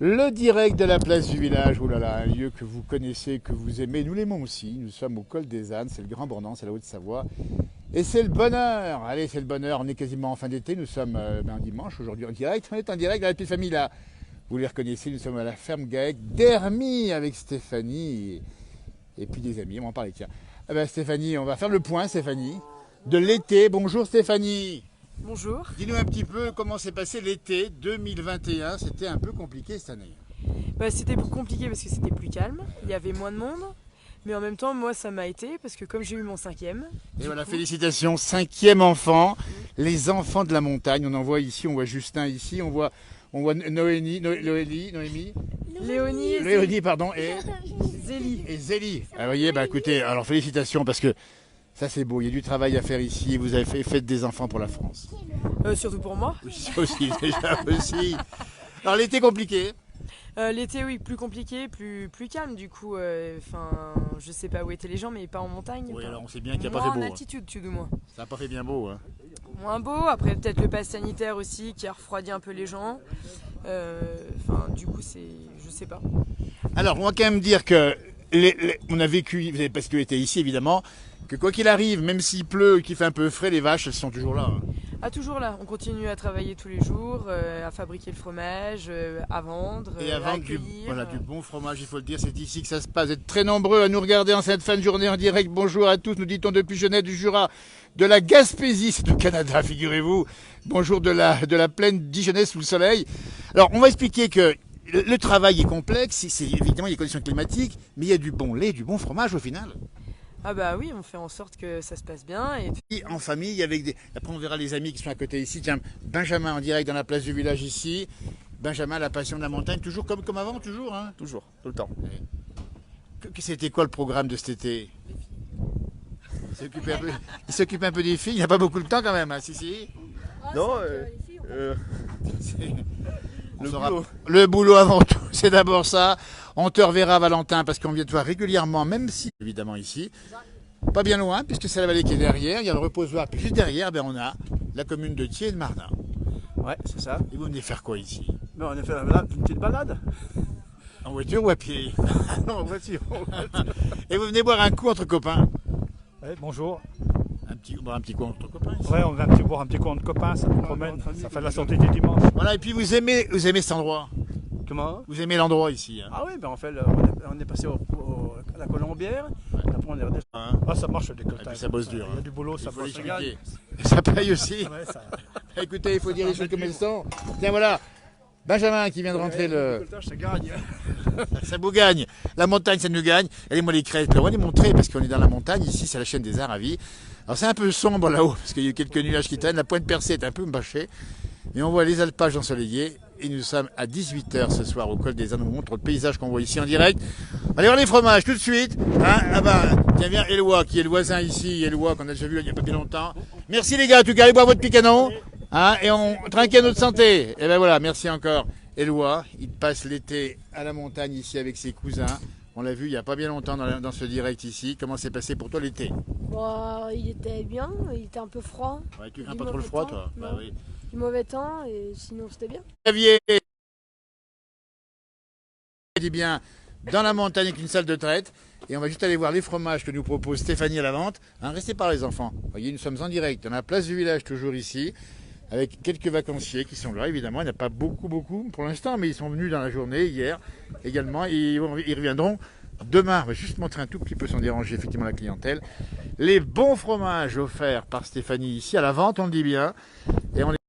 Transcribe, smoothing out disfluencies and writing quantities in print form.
Le direct de la place du village, oh là là, un lieu que vous connaissez, que vous aimez, nous l'aimons aussi. Nous sommes au col des Ânes, c'est le Grand Bornand, c'est la Haute-Savoie. Et c'est le bonheur, allez c'est le bonheur, on est quasiment en fin d'été, nous sommes dimanche aujourd'hui en direct, on est en direct dans la petite famille là. Vous les reconnaissez, nous sommes à la ferme Gaec d'Hermie avec Stéphanie et puis des amis, on va en parler tiens. Eh ben, Stéphanie, on va faire le point Stéphanie, de l'été. Bonjour Stéphanie. Bonjour. Dis-nous un petit peu comment s'est passé l'été 2021, c'était un peu compliqué cette année. C'était plus compliqué parce que c'était plus calme, il y avait moins de monde, mais en même temps moi ça m'a été parce que comme j'ai eu mon cinquième. Et voilà, félicitations, cinquième enfant, les enfants de la montagne, on en voit ici, on voit Justin ici, on voit Noémie, Léonie, pardon, et Zélie. Ah, vous voyez, bah écoutez, alors félicitations parce que ça c'est beau, il y a du travail à faire ici et vous avez fait des enfants pour la France. Surtout pour moi. Oui, aussi, déjà aussi. Alors l'été compliqué. L'été oui, plus compliqué, plus calme du coup. Je sais pas où étaient les gens mais pas en montagne. Oui, alors on sait bien qu'il n'y a pas Moins fait beau. en altitude tout du moins. Ça n'a pas fait bien beau. Hein. Moins beau, après peut-être le pass sanitaire aussi qui a refroidi un peu les gens. Du coup je sais pas. Alors on va quand même dire que on a vécu, vous avez parce que l'été ici évidemment, que quoi qu'il arrive, même s'il pleut, qu'il fait un peu frais, les vaches elles sont toujours là. Hein. Ah, toujours là, on continue à travailler tous les jours, à fabriquer le fromage, à vendre, et à à vendre accueillir. du bon fromage, il faut le dire, c'est ici que ça se passe. Vous êtes très nombreux à nous regarder en cette fin de journée en direct. Bonjour à tous, nous dit-on depuis Genève, du Jura, de la Gaspésie, c'est du Canada, figurez-vous. Bonjour de la plaine dijonnaise sous le soleil. Alors, on va expliquer que le travail est complexe, c'est évidemment les conditions climatiques, mais il y a du bon lait, du bon fromage au final. Ah bah oui, on fait en sorte que ça se passe bien. Et en famille, avec des... Après on verra les amis qui sont à côté ici. Tiens, Benjamin en direct dans la place du village ici. Benjamin, la passion de la montagne, toujours comme avant, toujours hein. Toujours, tout le temps. C'était quoi le programme de cet été? Il s'occupe un peu des filles, il n'a pas beaucoup de temps quand même, hein, si. Non, le boulot avant tout, c'est d'abord ça. On te reverra Valentin parce qu'on vient te voir régulièrement, même si évidemment ici, pas bien loin, puisque c'est la vallée qui est derrière, il y a le reposoir, puis juste derrière, on a la commune de Thiers et de Mardin. Ouais, c'est ça. Et vous venez faire quoi ici? Mais on a fait une petite balade. En voiture ou à pied? Non, en voiture. Et vous venez boire un coup entre copains? Ouais, bonjour. Un petit coup entre copains ici. Ouais, on va boire un petit coup entre copains, ça nous promène, ça fait la sortie du dimanche. Voilà, et puis vous aimez cet endroit? Comment? Vous aimez l'endroit ici hein? Ah oui, ben on est passé à la Colombière, après on est redescendu. Hein? Ah, ça marche des Et côtés. puis ça bosse dur. Il y a du boulot, ça Il faut bosse. l'expliquer. Et ça paye aussi. Ouais, ça... Écoutez, il faut dire les choses comme elles sont. Tiens, voilà, Benjamin qui vient de rentrer le... Ça gagne. Ça vous gagne. La montagne, ça nous gagne. Allez-moi les crêtes. On va les montrer parce qu'on est dans la montagne. Ici, c'est la chaîne des Arts à Vie. Alors, c'est un peu sombre là-haut parce qu'il y a eu quelques nuages qui traînent. La pointe percée est un peu bâchée. Mais on voit les alpages ensoleillés. Et nous sommes à 18h ce soir au col des Ânes. On vous montre le paysage qu'on voit ici en direct. Allez voir les fromages tout de suite. Hein ah bah, tiens, viens, Éloi, qui est le voisin ici. Éloi, qu'on a déjà vu il n'y a pas bien longtemps. Merci les gars. En tout cas, allez boire votre picanon. Hein, et on trinque à notre santé. Et ben voilà, merci encore. Éloi, il passe l'été à la montagne ici avec ses cousins. On l'a vu il n'y a pas bien longtemps dans ce direct ici. Comment s'est passé pour toi l'été? Bon, il était bien, il était un peu froid. Ouais, tu crains pas trop le froid, toi? Non. Bah oui. Du mauvais temps, et sinon c'était bien. Xavier dit bien dans la montagne avec une salle de traite. Et on va juste aller voir les fromages que nous propose Stéphanie à la vente. Hein, restez par les enfants. Vous voyez, nous sommes en direct dans la place du village, toujours ici. Avec quelques vacanciers qui sont là, évidemment. Il n'y en a pas beaucoup pour l'instant, mais ils sont venus dans la journée, hier également. Et ils reviendront demain. On va juste montrer un tout petit peu sans déranger effectivement la clientèle. Les bons fromages offerts par Stéphanie ici à la vente, on le dit bien. Et on